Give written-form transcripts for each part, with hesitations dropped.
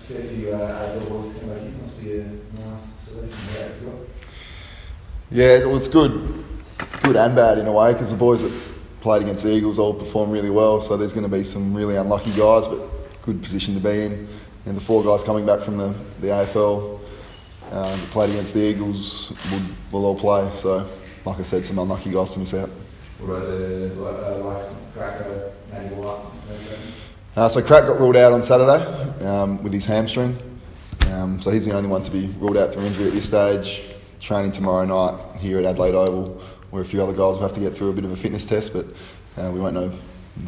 fair few outdoors coming back in. Must be a nice selection there. Yeah, well, it's good and bad in a way, because the boys that played against the Eagles all performed really well, so there's going to be some really unlucky guys, but good position to be in. And the 4 guys coming back from the AFL that played against the Eagles will all play, so like I said, some unlucky guys to miss out. What about the likes of Cracker, Matty White? So Crack got ruled out on Saturday with his hamstring, so he's the only one to be ruled out through injury at this stage. Training tomorrow night here at Adelaide Oval, where a few other guys will have to get through a bit of a fitness test, but we won't know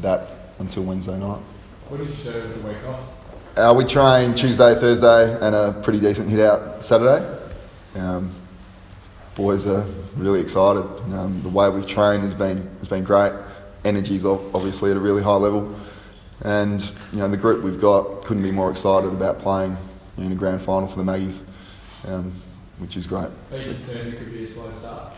that until Wednesday night. What did you do the week off? We train Tuesday, Thursday, and a pretty decent hit out Saturday. Boys are really excited. The way we've trained has been great. Energy's obviously at a really high level, and the group we've got couldn't be more excited about playing in a grand final for the Maggies, which is great. Are you concerned it could be a slow start?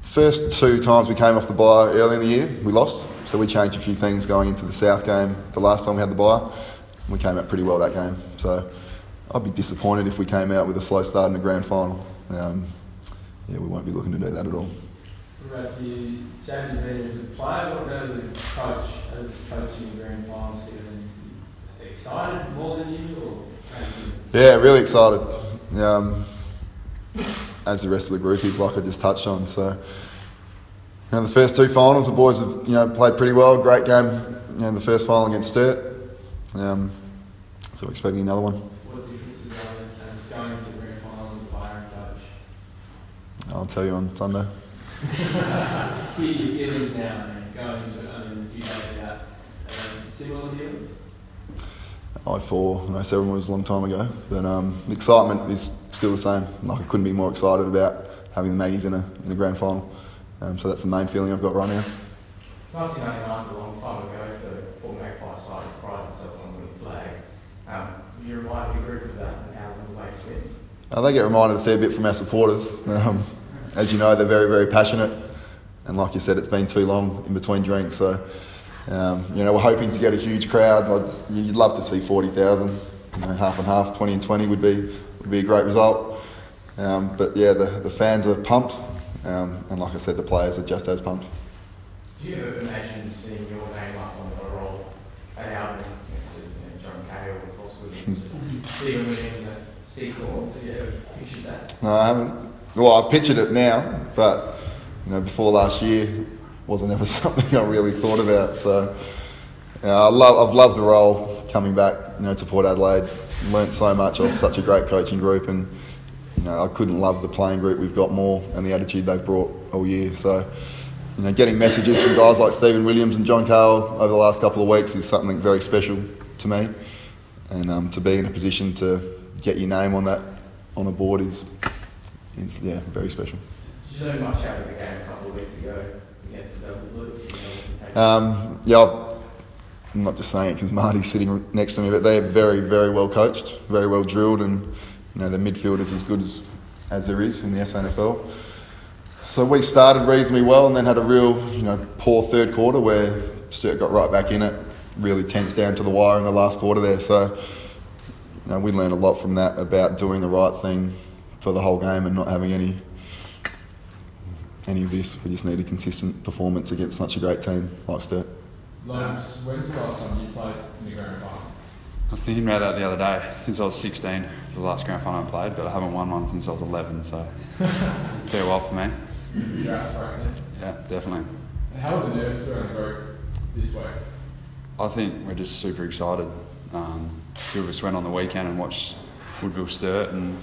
First 2 times we came off the bye early in the year, we lost. So we changed a few things going into the South game. The last time we had the bye, we came out pretty well that game. So I'd be disappointed if we came out with a slow start in the grand final. We won't be looking to do that at all. What about you, Jamie, as a player, what about as a coach? As coaching the grand final, excited more than you, or? Yeah, really excited. As the rest of the group is, like I just touched on. So, the first 2 finals, the boys have played pretty well. Great game, in the first final against Sturt. So we're expecting another one. What differences are there as going into the grand final as a player and coach? I'll tell you on Sunday. Your feelings now, going into a few days out, similar feelings? 04, several was a long time ago, but the excitement is still the same. Like, I couldn't be more excited about having the Maggies in a grand final. So that's the main feeling I've got right now. 1999 is a long time ago for Port Magpies side to pride themselves on winning flags. You reminded the group of that and how the way it's been? They get reminded a fair bit from our supporters. As you know, they're very, very passionate, and like you said, it's been too long in between drinks. So, we're hoping to get a huge crowd. You'd love to see 40,000. Half and half, 20 and 20 would be a great result. But yeah, the fans are pumped, and like I said, the players are just as pumped. Do you ever imagine seeing your name up on the roll at Albion next to John Kay or Foss Williams, Stephen Williams in a sequel? So you ever pictured that? No, I haven't. Well, I've pictured it now, but before last year wasn't ever something I really thought about. So I've loved the role coming back, to Port Adelaide. Learnt so much off such a great coaching group, and I couldn't love the playing group we've got more and the attitude they've brought all year. So getting messages from guys like Stephen Williams and John Cale over the last couple of weeks is something very special to me, and to be in a position to get your name on a board is very special. Did you know much out of the game a couple of weeks ago against the Double Blues? I'm not just saying it because Marty's sitting next to me, but they're very, very well coached, very well drilled, and their midfielders as good as there is in the SANFL. So we started reasonably well, and then had a real, poor third quarter where Sturt got right back in it, really tense down to the wire in the last quarter there. So, we learned a lot from that about doing the right thing for the whole game and not having any of this. We just need a consistent performance against such a great team like Sturt. Lance, when's the last time you played in the grand final? I was thinking about that the other day. Since I was 16, it's the last grand final I played, but I haven't won one since I was 11, so farewell for me. Draft right then? Yeah, definitely. And how are the nerves around the group this week? I think we're just super excited. A few of us went on the weekend and watched Woodville Sturt, and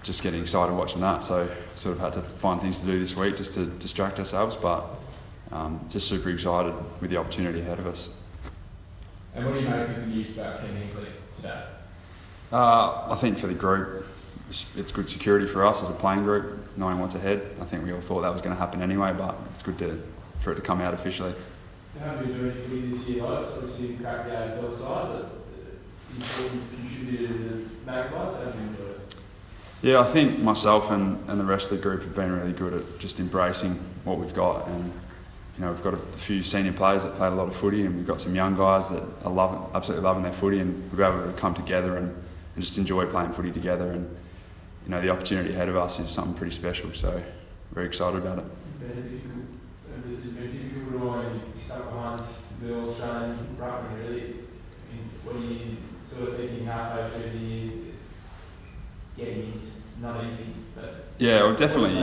just getting excited watching that, so sort of had to find things to do this week just to distract ourselves, but just super excited with the opportunity ahead of us. And what do you make of the news about Ken Hinkley today? I think for the group, it's good security for us as a playing group, knowing what's ahead. I think we all thought that was going to happen anyway, but it's good for it to come out officially. How have you enjoyed your footy this year, Lopes? Obviously you cracked the AFL side, but important contributor to the Magpies. How have you enjoyed it? Yeah, I think myself and the rest of the group have been really good at just embracing what we've got, and we've got a few senior players that played a lot of footy, and we've got some young guys that are absolutely loving their footy, and we'll be able to come together and just enjoy playing footy together. And the opportunity ahead of us is something pretty special. So very excited about it. It's been difficult when you stuck behind the Australian ruckman, really. I mean, what are you sort of thinking halfway through the year? Getting it's not easy, but yeah, well, definitely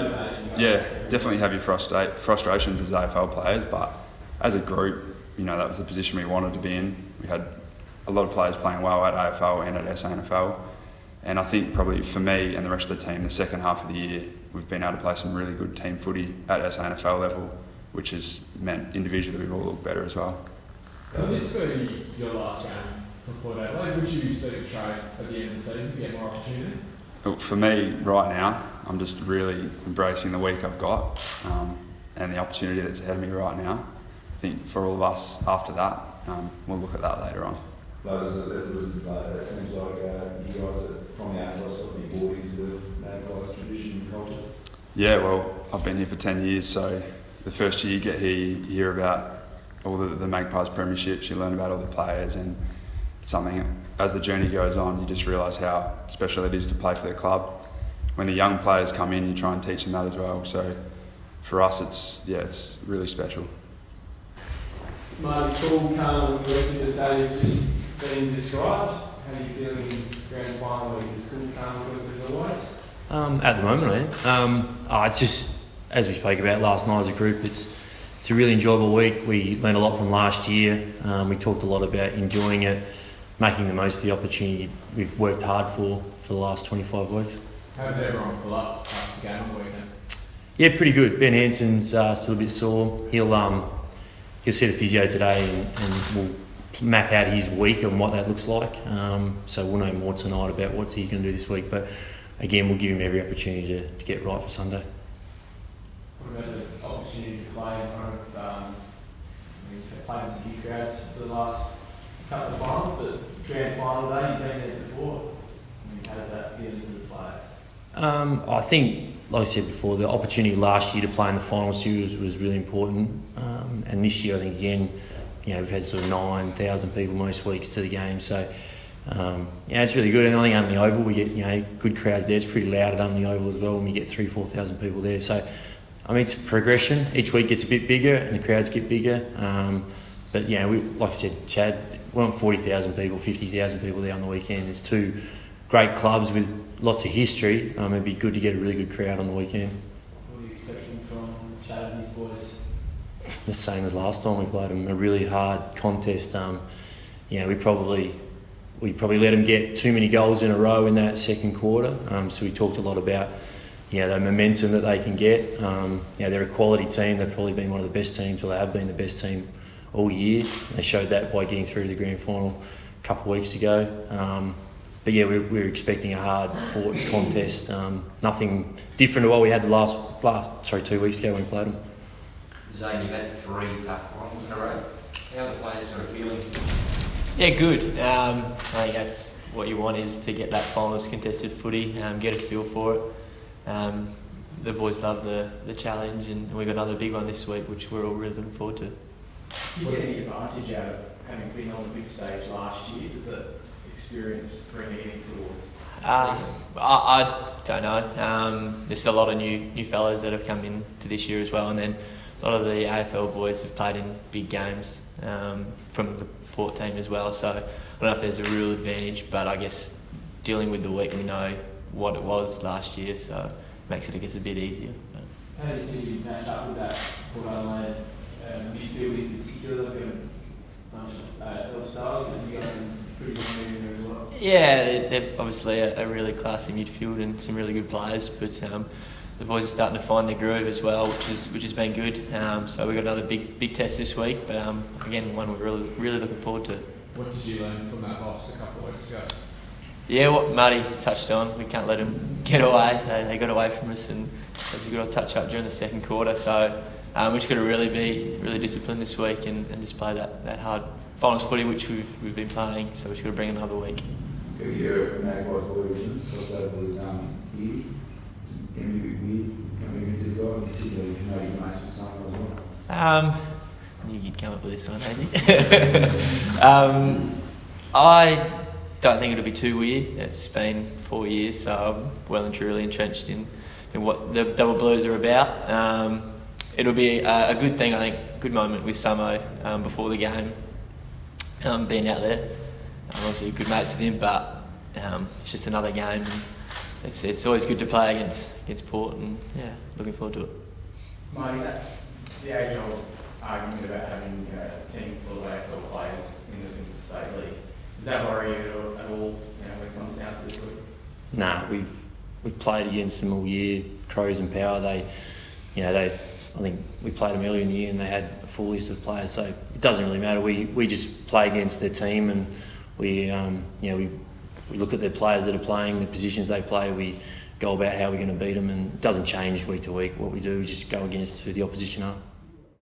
have your frustrations as AFL players, but as a group, that was the position we wanted to be in. We had a lot of players playing well at AFL and at SANFL, and I think probably for me and the rest of the team, the second half of the year, we've been able to play some really good team footy at SANFL level, which has meant individually we've all looked better as well. This be your last round for Port Adelaide. Would you sort of try at the end of the season to get more opportunity? For me, right now, I'm just really embracing the week I've got and the opportunity that's ahead of me right now. I think for all of us after that, we'll look at that later on. But it seems like you guys are from the AFL sort of bought into the Magpies tradition and culture. Yeah, well, I've been here for 10 years, so the first year you get here, you hear about all the Magpies premierships, you learn about all the players, and it's something, as the journey goes on, you just realise how special it is to play for the club. When the young players come in, you try and teach them that as well. So for us, it's really special. Marty, cool, calm, and working as you've just been described. How are you feeling in grand final week? Is cool, calm, working as always? At the moment, it's just, as we spoke about last night as a group, it's a really enjoyable week. We learned a lot from last year. We talked a lot about enjoying it, making the most of the opportunity we've worked hard for the last 25 weeks. How did everyone pull up after the game on the weekend? Yeah, pretty good. Ben Hanson's still a bit sore. He'll see the physio today and we'll map out his week and what that looks like. So we'll know more tonight about what he's going to do this week. But again, we'll give him every opportunity to get right for Sunday. What about the opportunity to play in front of played with a few crowds for the last couple of finals, but grand final day, you've been there before. How does that feel to the players? I think, like I said before, the opportunity last year to play in the final series was really important. And this year, I think, again, we've had sort of 9,000 people most weeks to the game. So, it's really good. And I think on the Oval, we get, good crowds there. It's pretty loud at on the Oval as well when we get 3,000-4,000 people there. So, it's progression. Each week gets a bit bigger and the crowds get bigger. But, like I said, Chad, we want 40,000 people, 50,000 people there on the weekend. There's two great clubs with lots of history. It'd be good to get a really good crowd on the weekend. What are you expecting from Chad and his boys? The same as last time we played them. A really hard contest. We probably let them get too many goals in a row in that second quarter. So we talked a lot about the momentum that they can get. They're a quality team. They've probably been one of the best teams, or they have been the best team all year. They showed that by getting through to the grand final a couple of weeks ago. But we're expecting a hard-fought contest. Nothing different to what we had the 2 weeks ago when we played them. Zane, you've had 3 tough finals in a row. How are the players sort of feeling? Yeah, good. I think that's what you want, is to get that finals contested footy, get a feel for it. The boys love the challenge, and we've got another big one this week, which we're all really looking forward to. Did you get any advantage out of having been on the big stage last year? Does the experience bring anything towards? I don't know. There's a lot of new fellas that have come in to this year as well, and then a lot of the AFL boys have played in big games from the Port team as well. So I don't know if there's a real advantage, but I guess dealing with the week, we know what it was last year, so it makes it, I guess, a bit easier. How do you match up with that Port Adelaide midfield in particular? They've got a bunch of AFL stars, and you guys are pretty good moving there as well. Yeah, they've obviously a really classy midfield and some really good players, but the boys are starting to find their groove as well, which has been good. So we've got another big test this week, but again, one we're really looking forward to. What did you learn from that loss a couple of weeks ago? Yeah, what Marty touched on, we can't let them get away. They got away from us, and there was a good touch up during the second quarter. So we're just got to really be disciplined this week and just play that hard finals footy which we've been playing. So we've just got to bring another week. Every year, Magpies boys, first over with Lee. Can be weird coming against these guys, particularly if you know you're nice with someone as well. I knew you'd come up with this one, Hazy. I don't think it'll be too weird. It's been 4 years, so I'm well and truly entrenched in what the Double Blues are about. It'll be a good thing, I think, good moment with Samo before the game, being out there. I'm obviously good mates with him, but it's just another game. And it's always good to play against Port, and yeah, looking forward to it. Marty, the age-old argument about having a team full of AFL players in the state league, does that worry you at all when it comes down to this week? Nah, we've played against them all year. Crows and Power, I think we played them earlier in the year and they had a full list of players, so it doesn't really matter. We just play against their team, and we look at their players that are playing, the positions they play. We go about how we're going to beat them, and it doesn't change week to week what we do. We just go against who the opposition are.